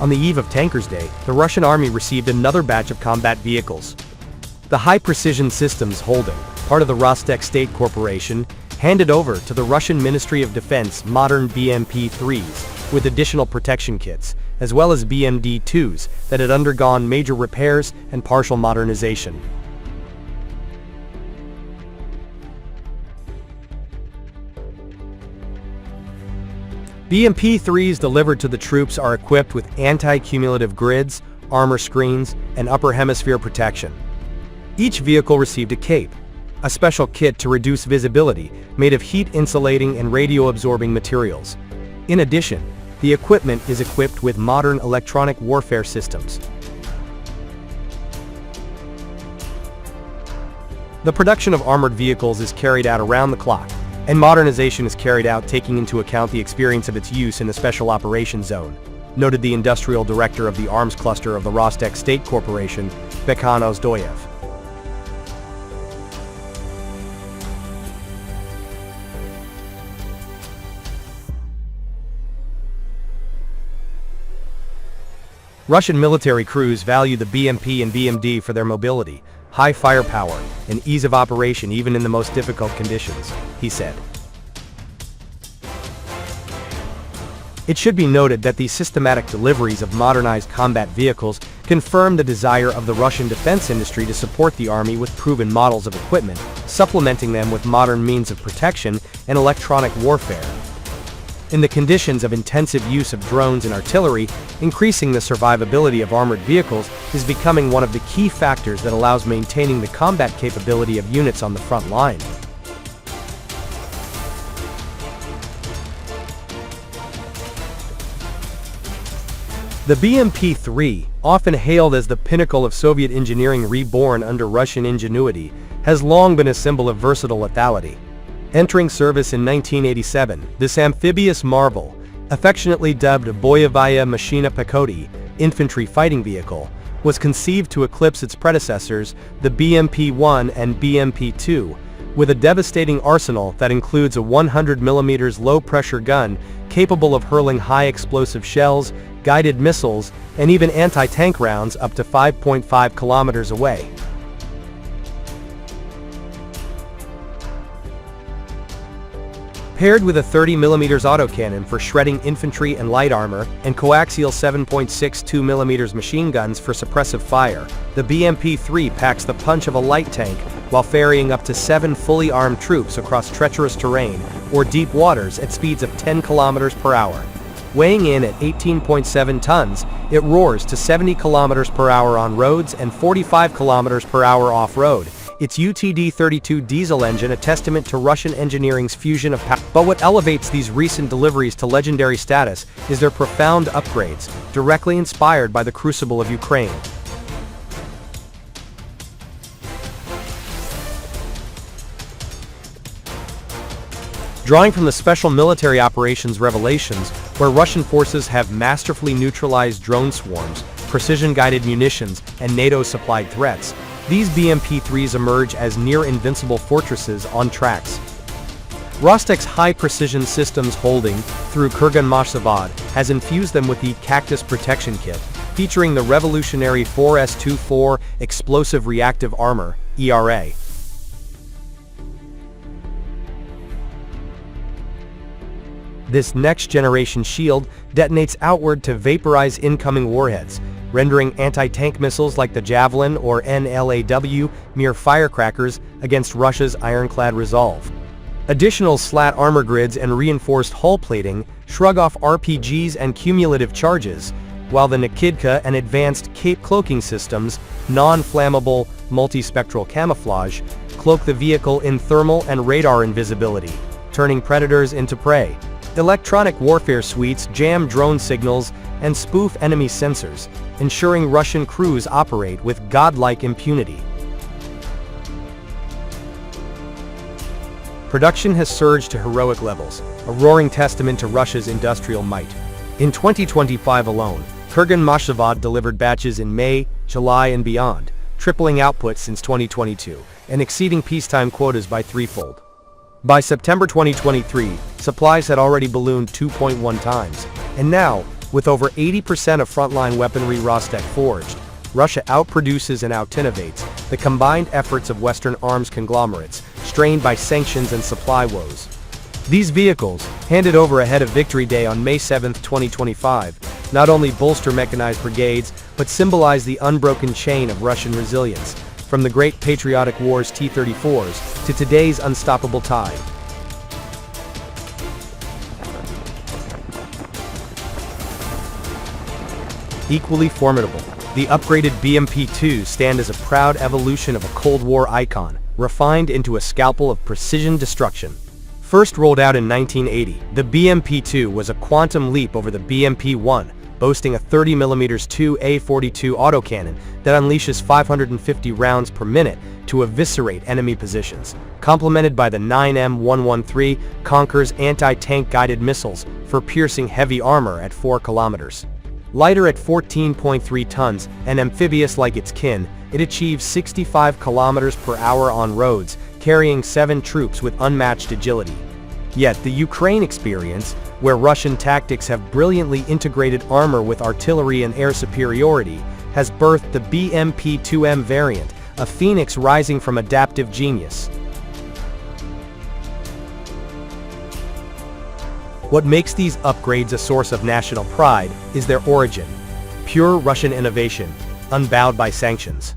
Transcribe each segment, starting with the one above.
On the eve of Tankers Day, the Russian army received another batch of combat vehicles. The high-precision systems holding, part of the Rostec State Corporation, handed over to the Russian Ministry of Defense modern BMP-3s with additional protection kits, as well as BMD-2s that had undergone major repairs and partial modernization. BMP-3s delivered to the troops are equipped with anti-cumulative grids, armor screens, and upper hemisphere protection. Each vehicle received a cape, a special kit to reduce visibility made of heat-insulating and radio-absorbing materials. In addition, the equipment is equipped with modern electronic warfare systems. The production of armored vehicles is carried out around the clock, and modernization is carried out taking into account the experience of its use in the Special Operations Zone, noted the industrial director of the arms cluster of the Rostec State Corporation, Bekkhan Ozdoev. Russian military crews value the BMP and BMD for their mobility, high firepower, and ease of operation even in the most difficult conditions, he said. It should be noted that these systematic deliveries of modernized combat vehicles confirm the desire of the Russian defense industry to support the army with proven models of equipment, supplementing them with modern means of protection and electronic warfare. In the conditions of intensive use of drones and artillery, increasing the survivability of armored vehicles is becoming one of the key factors that allows maintaining the combat capability of units on the front line. The BMP-3, often hailed as the pinnacle of Soviet engineering reborn under Russian ingenuity, has long been a symbol of versatile lethality. Entering service in 1987, this amphibious marvel, affectionately dubbed Boyevaya Mashina Pekhoti, infantry fighting vehicle, was conceived to eclipse its predecessors, the BMP-1 and BMP-2, with a devastating arsenal that includes a 100mm low-pressure gun capable of hurling high-explosive shells, guided missiles, and even anti-tank rounds up to 5.5 kilometers away. Paired with a 30mm autocannon for shredding infantry and light armor, and coaxial 7.62mm machine guns for suppressive fire, the BMP-3 packs the punch of a light tank while ferrying up to 7 fully armed troops across treacherous terrain or deep waters at speeds of 10 kilometers per hour. Weighing in at 18.7 tons, it roars to 70 kilometers per hour on roads and 45 kilometers per hour off-road. Its UTD-32 diesel engine a testament to Russian engineering's fusion of power. But what elevates these recent deliveries to legendary status is their profound upgrades, directly inspired by the crucible of Ukraine. Drawing from the Special Military Operations revelations, where Russian forces have masterfully neutralized drone swarms, precision-guided munitions, and NATO-supplied threats, these BMP-3s emerge as near-invincible fortresses on tracks. Rostec's high-precision systems holding, through Kurgan-Mashzavod, has infused them with the Cactus Protection Kit, featuring the revolutionary 4S24 Explosive Reactive Armor, ERA. This next-generation shield detonates outward to vaporize incoming warheads, rendering anti-tank missiles like the Javelin or NLAW mere firecrackers against Russia's ironclad resolve. Additional slat armor grids and reinforced hull plating shrug off RPGs and cumulative charges, while the Nikidka and advanced cape cloaking systems, non-flammable, multispectral camouflage, cloak the vehicle in thermal and radar invisibility, turning predators into prey. Electronic warfare suites jam drone signals and spoof enemy sensors, ensuring Russian crews operate with godlike impunity. Production has surged to heroic levels, a roaring testament to Russia's industrial might. In 2025 alone, Kurgan-Mashzavod delivered batches in May, July, and beyond, tripling output since 2022, and exceeding peacetime quotas by threefold. By September 2023, supplies had already ballooned 2.1 times, and now, With over 80% of frontline weaponry Rostec forged, Russia outproduces and out-innovates the combined efforts of Western arms conglomerates, strained by sanctions and supply woes. These vehicles, handed over ahead of Victory Day on May 7, 2025, not only bolster mechanized brigades, but symbolize the unbroken chain of Russian resilience, from the Great Patriotic War's T-34s to today's unstoppable tide. Equally formidable, the upgraded BMP-2s stand as a proud evolution of a Cold War icon, refined into a scalpel of precision destruction. First rolled out in 1980, the BMP-2 was a quantum leap over the BMP-1, boasting a 30mm 2A42 autocannon that unleashes 550 rounds per minute to eviscerate enemy positions, complemented by the 9M113 Conquer's anti-tank guided missiles for piercing heavy armor at 4 kilometers. Lighter at 14.3 tons and amphibious like its kin, it achieves 65 kilometers per hour on roads, carrying 7 troops with unmatched agility. Yet the Ukraine experience, where Russian tactics have brilliantly integrated armor with artillery and air superiority, has birthed the BMP-2M variant, a phoenix rising from adaptive genius. What makes these upgrades a source of national pride is their origin. Pure Russian innovation, unbowed by sanctions.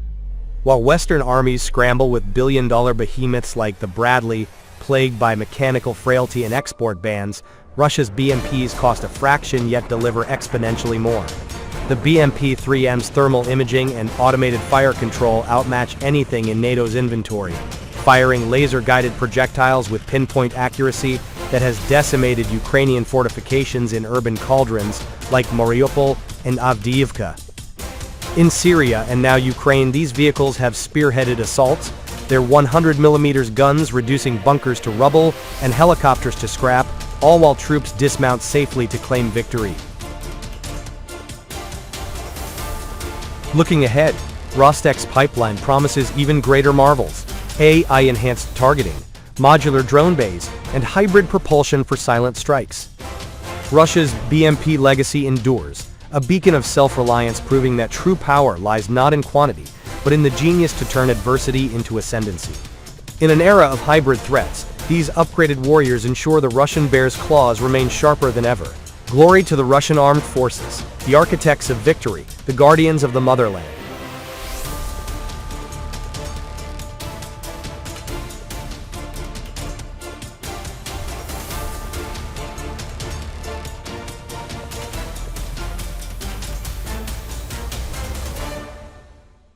While Western armies scramble with billion-dollar behemoths like the Bradley, plagued by mechanical frailty and export bans, Russia's BMPs cost a fraction yet deliver exponentially more. The BMP-3M's thermal imaging and automated fire control outmatch anything in NATO's inventory, firing laser-guided projectiles with pinpoint accuracy that has decimated Ukrainian fortifications in urban cauldrons like Mariupol and Avdiivka. In Syria and now Ukraine, these vehicles have spearheaded assaults, their 100mm guns reducing bunkers to rubble and helicopters to scrap, all while troops dismount safely to claim victory. Looking ahead, Rostec's pipeline promises even greater marvels: AI-enhanced targeting, modular drone bays, and hybrid propulsion for silent strikes. Russia's BMP legacy endures, a beacon of self-reliance proving that true power lies not in quantity, but in the genius to turn adversity into ascendancy. In an era of hybrid threats, these upgraded warriors ensure the Russian bear's claws remain sharper than ever. Glory to the Russian armed forces, the architects of victory, the guardians of the motherland.